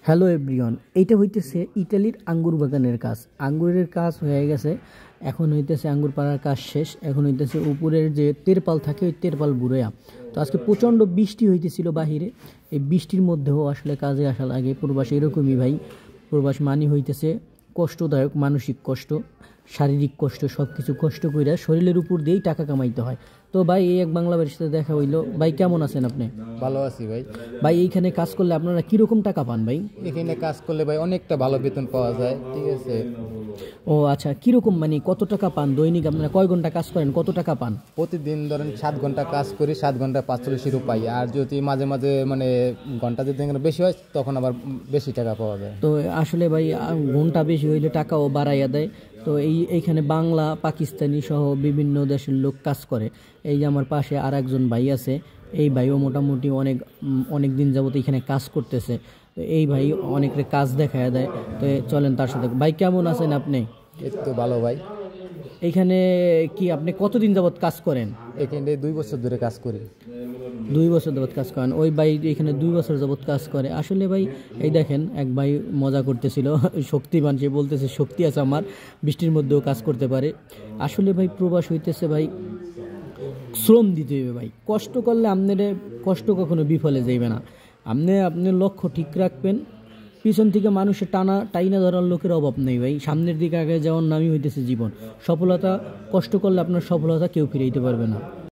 Hello everyone, এইটা হইতেছে ইটালির আঙ্গুর বাগানের কাজ। আঙ্গুরের কাজ হয়ে গেছে, এখন হইতেছে আঙ্গুর পাড়ার কাজ শেষ। এখন হইতেছে উপরের যে তেরপাল থাকে ওই তেরপাল বুড়োয়া। তো আজকে প্রচণ্ড বৃষ্টি হইতেছিল বাহিরে। এই বৃষ্টির মধ্যেও আসলে কাজে আসা লাগে। প্রবাস এরকমই ভাই, প্রবাস মানি হইতেছে কষ্টদায়ক, মানসিক কষ্ট, শারীরিক কষ্ট, সব কিছু কষ্ট কইরা শরীরের উপর দিয়েই টাকা কামাইতে হয়। তো ভাই এই এক বাংলা বাড়ির সাথে দেখা হইলো। ভাই কেমন আছেন আপনি? ভালো আছি ভাই। ভাই এইখানে কাজ করলে আপনারা কিরকম টাকা পান ভাই? এখানে কাজ করলে ভাই অনেকটা ভালো বেতন পাওয়া যায়, ঠিক আছে। ও আচ্ছা, কিরকম মানে কত টাকা পান দৈনিক? আপনারা কয় ঘন্টা কাজ করেন, কত টাকা পান? প্রতিদিন ধরেন 7 ঘন্টা কাজ করি, 7 ঘন্টা 45 ইউরো পাই। আর যদি মাঝে মাঝে মানে ঘন্টা যদি বেশি হয় তখন আবার বেশি টাকা পাওয়া যায়। তো আসলে ভাই ঘন্টা বেশি হইলে টাকাও বাড়াইয়া দেয়। তো এইখানে বাংলা, পাকিস্তানি সহ বিভিন্ন দেশের লোক কাজ করে। এই যে আমার পাশে আর একজন ভাই আছে, এই ভাইও মোটামুটি অনেক দিন যাবত এখানে কাজ করতেছে। তো এই ভাই অনেকের কাজ দেখায় দেয়। তো চলেন তার সাথে। ভাই কেমন আছেন আপনি? এই তো ভালো ভাই। এইখানে কি আপনি কতদিন যাবত কাজ করেন? এখানে 2 বছর ধরে কাজ করি। 2 বছর যাবত কাজ করেন? ওই ভাই এখানে 2 বছর যাবত কাজ করে। আসলে ভাই এই দেখেন, এক ভাই মজা করতেছিল, শক্তিমান, সে বলতেছে শক্তি আছে আমার, বৃষ্টির মধ্যেও কাজ করতে পারে। আসলে ভাই প্রবাস হইতেছে ভাই শ্রম দিতে হবে ভাই। কষ্ট করলে আপনার কষ্ট কখনো বিফলে যাইবে না। আপনার লক্ষ্য ঠিক রাখবেন। পিছন থেকে মানুষের টাইনা ধরার লোকের অভাব নেই ভাই। সামনের দিকে আগে যাওয়ার নামই হইতেছে জীবন। সফলতা, কষ্ট করলে আপনার সফলতা কেউ ফিরাইতে পারবে না।